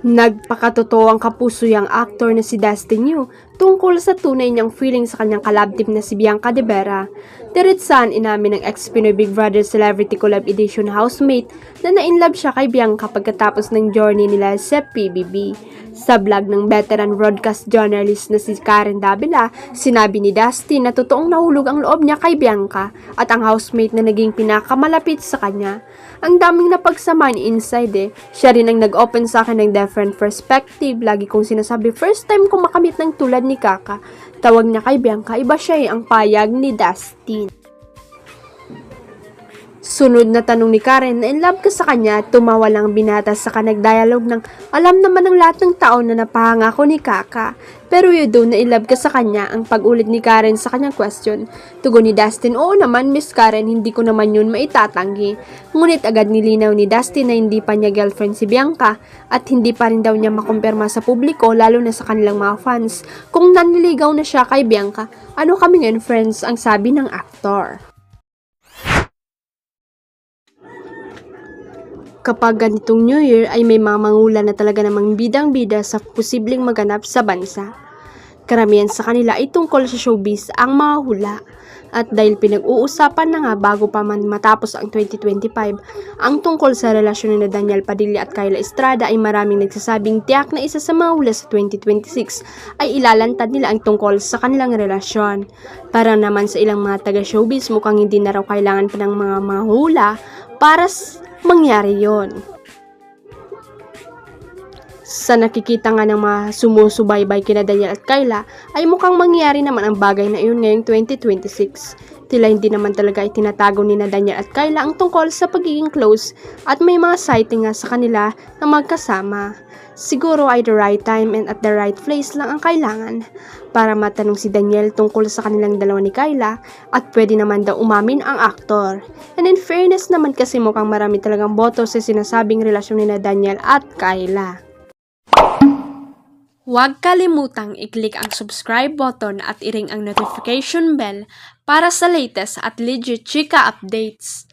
Nagpakatotoo ang kapusuyang aktor na si Dustin Yu tungkol sa tunay niyang feeling sa kanyang collab team na si Bianca De Vera. Diretsahan inamin ng ex-Pinoy Big Brother Celebrity Collab Edition housemate na na-inlove siya kay Bianca pagkatapos ng journey nila sa PBB. Sa vlog ng veteran broadcast journalist na si Karen Davila, sinabi ni Dustin na totoong nahulog ang loob niya kay Bianca at ang housemate na naging pinakamalapit sa kanya. Ang daming napagsamaan inside Siya rin ang nag-open sa akin ng different perspective. Lagi kong sinasabi, first time kong makamit ng tulad ni Kaka. Tawag niya kay Bianca, iba siya ang payag ni Dustin. Sunod na tanong ni Karen na in love ka sa kanya, tumawa lang binata sa nag-dialogue ng alam naman ng lahat ng tao na napahanga ko ni Kaka. Pero yun doon na in love ka sa kanya ang pag-ulit ni Karen sa kanyang question. Tugon ni Dustin, oo naman Miss Karen, hindi ko naman yun maitatanggi. Ngunit agad nilinaw ni Dustin na hindi pa niya girlfriend si Bianca at hindi pa rin daw niya makumpirma sa publiko lalo na sa kanilang mga fans. Kung nanliligaw na siya kay Bianca, ano kami ngayon friends ang sabi ng aktor. Kapag ganitong New Year ay may mga mangula na talaga namang bidang-bida sa posibleng maganap sa bansa. Karamihan sa kanila ay tungkol sa showbiz ang mga hula. At dahil pinag-uusapan na nga bago pa man matapos ang 2025, ang tungkol sa relasyon ni Daniel Padilla at Kyla Estrada ay maraming nagsasabing tiyak na isa sa mga hula sa 2026 ay ilalantad nila ang tungkol sa kanilang relasyon. Para naman sa ilang mga taga-showbiz mukhang hindi na raw kailangan pa ng mga hula para mangyari yon. Sa nakikita nga ng mga sumusubaybay kina Daniel at Kyla, ay mukhang mangyari naman ang bagay na iyon ngayong 2026. Tila hindi naman talaga itinatago ni Daniel at Kyla ang tungkol sa pagiging close at may mga sighting nga sa kanila na magkasama. Siguro ay the right time and at the right place lang ang kailangan para matanong si Daniel tungkol sa kanilang dalawa ni Kyla at pwede naman daw umamin ang aktor. And in fairness naman kasi mukhang marami talagang boto sa sinasabing relasyon ni Daniel at Kyla. Huwag kalimutang i-click ang subscribe button at i-ring ang notification bell para sa latest at legit chika updates.